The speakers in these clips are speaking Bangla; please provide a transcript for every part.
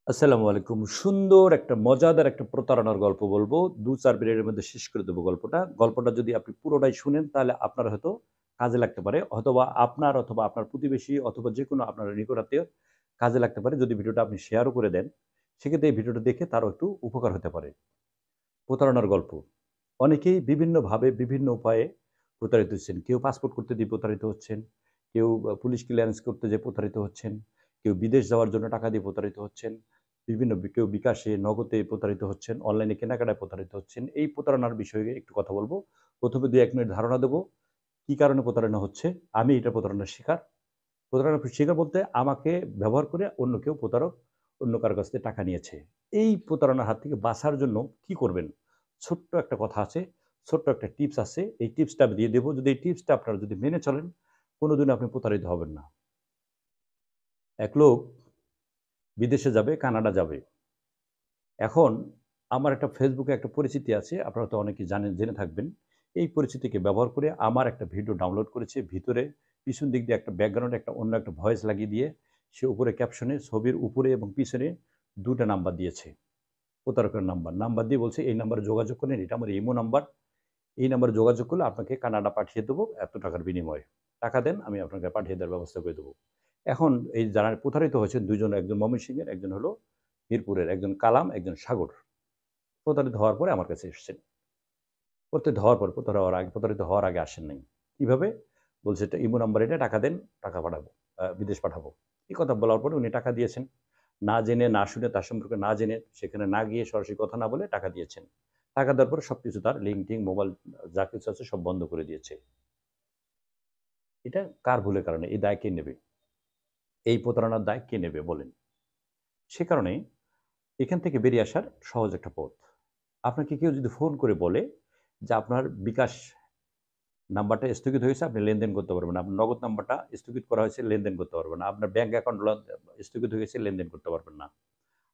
আসসালামু আলাইকুম। সুন্দর একটা মজাদার একটা প্রতারণার গল্প বলব। ২-৪ মিনিটের মধ্যে শেষ করে দেব গল্পটা। গল্পটা যদি আপনি পুরোটাই শুনেন তাহলে আপনার হয়তো কাজে লাগতে পারে। অথবা আপনার প্রতিবেশী অথবা যেকোনো আপনার নিকটাত্মীয় কাজে লাগতে পারে। যদি ভিডিওটা আপনি শেয়ারও করে দেন, সেক্ষেত্রে এই ভিডিওটা দেখে তারও একটু উপকার হতে পারে। প্রতারণার গল্প। অনেকেই বিভিন্নভাবে বিভিন্ন উপায়ে প্রতারিত হচ্ছেন। কেউ পাসপোর্ট করতে দিয়ে প্রতারিত হচ্ছেন, কেউ পুলিশ ক্লিয়ারেন্স করতে যেয়ে প্রতারিত হচ্ছেন, কেউ বিদেশ যাওয়ার জন্য টাকা দিয়ে প্রতারিত হচ্ছেন, কেউ বিকাশে, নগদে প্রতারিত হচ্ছেন, অনলাইনে কেনাকাটায় প্রতারিত হচ্ছেন। এই প্রতারণার বিষয়ে একটু কথা বলব। ১ম এ ২-১ মিনিট ধারণা দেব, কি কারণে প্রতারণা হচ্ছে। আমি এটা প্রতারণার শিকার। প্রতারণার শিকার বলতে আমাকে ব্যবহার করে অন্য কেউ প্রতারক অন্য কারো কাছ থেকে টাকা নিয়েছে। এই প্রতারণার হাত থেকে বাঁচার জন্য কি করবেন? ছোট্ট একটা কথা আছে, ছোট্ট একটা টিপস আছে। এই টিপসটা আমি দিয়ে দেব। যদি এই টিপসটা আপনারা যদি মেনে চলেন, কোনদিনও আপনি প্রতারিত হবেন না। এক লোক বিদেশে যাবে, কানাডা যাবে। এখন আমার একটা ফেসবুকে একটা পরিচিতি আছে। আপনারা তো অনেকেই জানেন, জেনে থাকবেন। এই পরিচিতিকে ব্যবহার করে আমার একটা ভিডিও ডাউনলোড করেছে। ভিতরে পিছন দিক দিয়ে একটা ব্যাকগ্রাউন্ডে অন্য একটা ভয়েস লাগিয়ে দিয়ে সে উপরে ক্যাপশনে ছবির উপরে এবং পিছনে ২ টা নাম্বার দিয়েছে। প্রতারকের নাম্বার। নাম্বার দিয়ে বলছে, "এই নাম্বারে যোগাযোগ করেন। এটা আমার ইমো নাম্বার। এই নাম্বারে যোগাযোগ করলে আপনাকে কানাডা পাঠিয়ে দেবো এত টাকার বিনিময়ে। টাকা দেন, আমি আপনাকে পাঠিয়ে দেওয়ার ব্যবস্থা করে দেবো।" এখন এই যারা প্রতারিত হয়েছেন ২ জন, একজন ময়মনসিংহের, একজন হলো মিরপুরের। একজন কালাম, একজন সাগর। প্রতারিত হওয়ার পরে আমার কাছে এসেছেন। প্রতারিত হওয়ার আগে আসেন নাই। কিভাবে? বলছে, "এটা ইমো নাম্বার, এটা টাকা দেন, টাকা পাঠাবো। বিদেশ পাঠাবো।" এই কথা বলার পরে উনি টাকা দিয়েছেন। না জেনে, না শুনে, তার সম্পর্কে না জেনে, সেখানে না গিয়ে সরাসরি কথা না বলে টাকা দিয়েছেন। টাকা দেওয়ার পরে সবকিছু তার লিঙ্ক-টিঙ্ক, মোবাইল যা কিছু আছে সব বন্ধ করে দিয়েছে। এটা কার ভুলের কারণে? এই দায় কে নেবে? এই প্রতারণার দায় কে নেবে বলেন? সে কারণে এখান থেকে বেরিয়ে আসার সহজ একটা পথ। আপনাকে কেউ যদি ফোন করে বলে যে আপনার বিকাশ নাম্বারটা স্থগিত হয়েছে, আপনি লেনদেন করতে পারবেন না। আপনার নগদ নাম্বারটা স্থগিত করা হয়েছে, লেনদেন করতে পারবেন না। আপনার ব্যাংক অ্যাকাউন্ট স্থগিত হয়ে গেছে, লেনদেন করতে পারবেন না।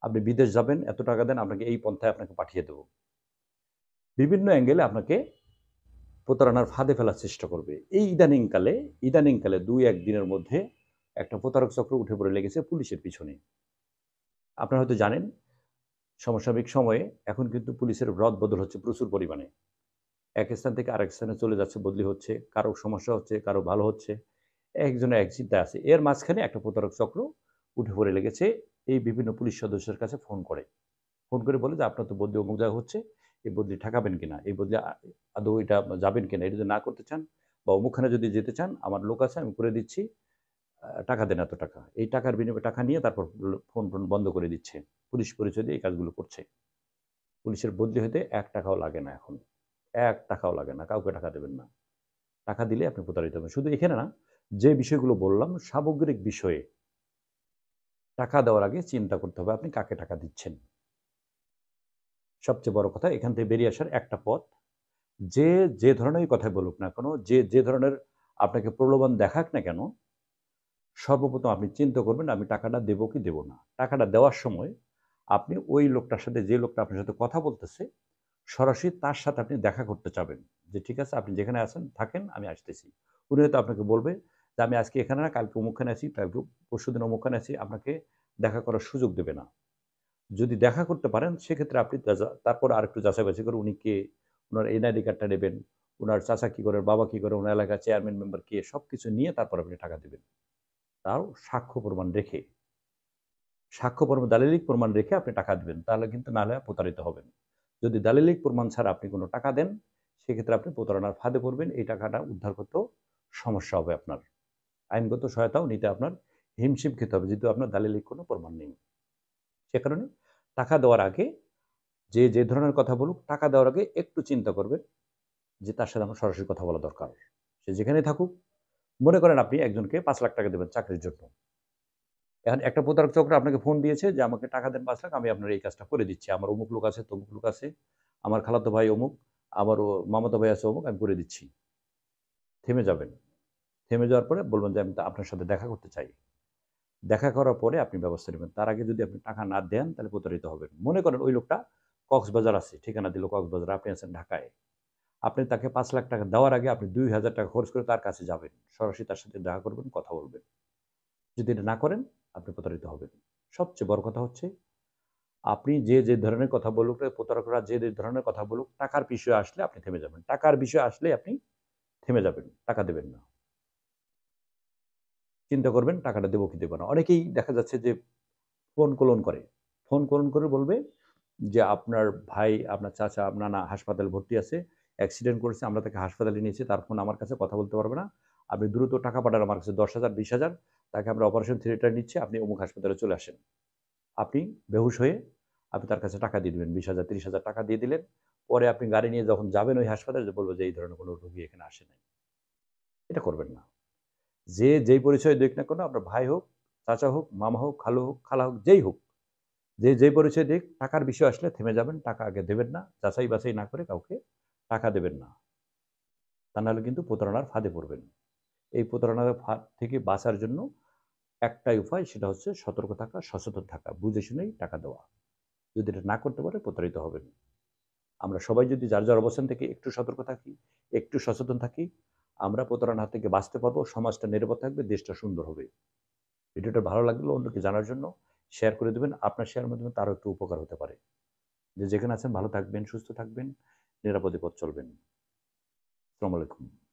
আপনি বিদেশ যাবেন, এত টাকা দেন, আপনাকে এই পন্থায় আপনাকে পাঠিয়ে দেব। বিভিন্ন অ্যাঙ্গেলে আপনাকে প্রতারণার ফাঁদে ফেলার চেষ্টা করবে। এই ইদানিংকালে ২-১ দিনের মধ্যে একটা প্রতারক চক্র উঠে পড়ে লেগেছে পুলিশের পিছনে। আপনারা হয়তো জানেন, সমসাময়িক সময়ে এখন কিন্তু পুলিশের রদবদল হচ্ছে প্রচুর পরিমাণে। এক স্থান থেকে আরেক স্থানে চলে যাচ্ছে, বদলি হচ্ছে, কারো সমস্যা হচ্ছে, কারো ভালো হচ্ছে। একজনের এক চিন্তায় আছে। এর মাঝখানে একটা প্রতারক চক্র উঠে পড়ে লেগেছে। এই বিভিন্ন পুলিশ সদস্যের কাছে ফোন করে। ফোন করে বলে যে, "আপনার তো বদলি অমুক জায়গায় হচ্ছে। এই বদলি ঠেকাবেন কিনা? এই বদলি আদৌ এটা যাবেন কিনা? এটা যদি না করতে চান বা অমুকখানে যদি যেতে চান, আমার লোক আছে, আমি করে দিচ্ছি। টাকা দেন এত টাকা।" এই টাকার বিনিময়ে টাকা নিয়ে তারপর ফোন-টোন বন্ধ করে দিচ্ছে। পুলিশ পরিচয় দিয়ে এই কাজগুলো করছে। পুলিশের বদলি হতে ৳১ ও লাগে না এখন। ৳১ ও লাগে না। কাউকে টাকা দেবেন না। টাকা দিলে আপনি প্রতারিত হবেন। শুধু এখানে না, যে বিষয়গুলো বললাম সামগ্রিক বিষয়ে টাকা দেওয়ার আগে চিন্তা করতে হবে আপনি কাকে টাকা দিচ্ছেন। সবচেয়ে বড় কথা, এখান থেকে বেরিয়ে আসার একটা পথ, যে ধরনেরই কথাই বলুক না কেন, যে ধরনের আপনাকে প্রলোভন দেখাক না কেন, সর্বপ্রথম আপনি চিন্তা করবেন আমি টাকাটা দেব কি দেব না। টাকাটা দেওয়ার সময় আপনি ওই লোকটার সাথে, যে লোকটা আপনার সাথে কথা বলতেছে, সরাসরি তার সাথে আপনি দেখা করতে চাবেন। যে, "ঠিক আছে, আপনি যেখানে আছেন থাকেন, আমি আসতেছি।" উনি হয়তো আপনাকে বলবে যে, "আমি আজকে এখানে না, কালকে অমুকখানে আছি, কালকে পরশুদিন অমুকখানে আছি।" আপনাকে দেখা করার সুযোগ দেবে না। যদি দেখা করতে পারেন সেক্ষেত্রে আপনি তারপর আরেকটু যাচাই-বাছাই করে উনি কে, উনার এনআইডি কার্ডটা নেবেন, উনার চাচা কি করেন, বাবা কি করে, উনার এলাকার চেয়ারম্যান মেম্বার কে, সবকিছু নিয়ে তারপর আপনি টাকা দিবেন। তাও সাক্ষ্য প্রমাণ রেখে, দালিলিক প্রমাণ রেখে আপনি টাকা দিবেন। তাহলে কিন্তু নাহলে প্রতারিত হবেন। যদি দালিলিক প্রমাণ ছাড়া আপনি কোনো টাকা দেন, সেক্ষেত্রে আপনি প্রতারণার ফাঁদে পড়বেন। এই টাকাটা উদ্ধার করতেও সমস্যা হবে আপনার। আইনগত সহায়তাও নিতে আপনার হিমশিম খেতে হবে, যেহেতু আপনার দালিলিক কোনো প্রমাণ নেই। সে কারণে টাকা দেওয়ার আগে যে ধরনের কথা বলুক, টাকা দেওয়ার আগে একটু চিন্তা করবেন যে তার সাথে আমার সরাসরি কথা বলা দরকার। সে যেখানেই থাকুক, মনে করেন আপনি একজনকে ৳৫,০০,০০০ দেবেন চাকরির জন্য। এখন একটা প্রতারক চক্র আপনাকে ফোন দিয়েছে যে, "আমাকে টাকা দেন ৫,০০,০০০, আমি আপনার এই কাজটা করে দিচ্ছি। আমার অমুক লোক আছে, তমুক লোক আছে, আমার খালাতো ভাই অমুক, আমারও মামাতো ভাই আছে অমুক, আমি করে দিচ্ছি।" থেমে যাবেন। থেমে যাওয়ার পরে বলবেন যে, "আমি তো আপনার সাথে দেখা করতে চাই।" দেখা করার পরে আপনি ব্যবস্থা নিবেন। তার আগে যদি আপনি টাকা না দেন তাহলে প্রতারিত হবেন। মনে করেন ওই লোকটা কক্সবাজার আছে, ঠিকানা দিল কক্সবাজার, আপনি আছেন ঢাকায়। আপনি তাকে ৳৫,০০,০০০ দেওয়ার আগে আপনি ৳২,০০০ খরচ করে তার কাছে যাবেন। সরাসরি তার সাথে দেখা করবেন, কথা বলবেন। যদি এটা না করেন, আপনি প্রতারিত হবেন। সবচেয়ে বড় কথা হচ্ছে আপনি যে ধরনের কথা বলুক, প্রতারকরা যে ধরনের কথা বলুক, টাকার বিষয়ে আসলে আপনি থেমে যাবেন। টাকার বিষয়ে আসলে আপনি থেমে যাবেন। টাকা দেবেন না। চিন্তা করবেন টাকাটা দেব কি দেব না। অনেকেই দেখা যাচ্ছে যে ফোন কলন করে। ফোন কলন করে বলবে যে, "আপনার ভাই, আপনার চাচা, নানা হাসপাতালে ভর্তি আছে। অ্যাক্সিডেন্ট করেছে। আমরা তাকে হাসপাতালে নিয়েছি। তার ফোন আমার কাছে, কথা বলতে পারবে না। আপনি দ্রুত টাকা পাঠান আমার কাছে ১০,০০০, ২০,০০০। তাকে আমরা অপারেশন থিয়েটারে নিচ্ছি। আপনি অমুক হাসপাতালে চলে আসেন।" আপনি বেহুঁশ হয়ে আপনি তার কাছে টাকা দিয়ে দিবেন। ২০,০০০, ৩০,০০০ টাকা দিয়ে দিলেন। পরে আপনি গাড়ি নিয়ে যখন যাবেন ওই হাসপাতালে, বলব যে, "এই ধরনের কোনো রোগী এখানে আসে নাই।" এটা করবেন না। যে যেই পরিচয় দিক না কেন, আপনার ভাই হোক, চাচা হোক, মামা হোক, খালু হোক, খালা হোক, যেই হোক, যে যেই পরিচয় দিক, টাকার বিষয় আসলে থেমে যাবেন। টাকা আগে দেবেন না। যাচাই বাছাই না করে কাউকে টাকা দেবেন না। তা নাহলে কিন্তু প্রতারণার ফাঁদে পড়বেন। এই প্রতারণার ফাঁদ থেকে বাঁচার জন্য একটাই উপায়, সেটা হচ্ছে সতর্ক থাকা, সচেতন থাকা, বুঝে শুনেই টাকা দেওয়া। যদি এটা না করতে পারে প্রতারিত হবেন। আমরা সবাই যদি যার অবস্থান থেকে একটু সতর্ক থাকি, একটু সচেতন থাকি, আমরা প্রতারণার হাত থেকে বাঁচতে পারবো, সমাজটা নিরাপদ থাকবে, দেশটা সুন্দর হবে। ভিডিওটা ভালো লাগলে অন্যকে জানার জন্য শেয়ার করে দেবেন। আপনার শেয়ারের মাধ্যমে তারও একটু উপকার হতে পারে। যে যেখানে আছেন ভালো থাকবেন, সুস্থ থাকবেন, নিরাপদে পথ চলবেন। আসসালামু আলাইকুম।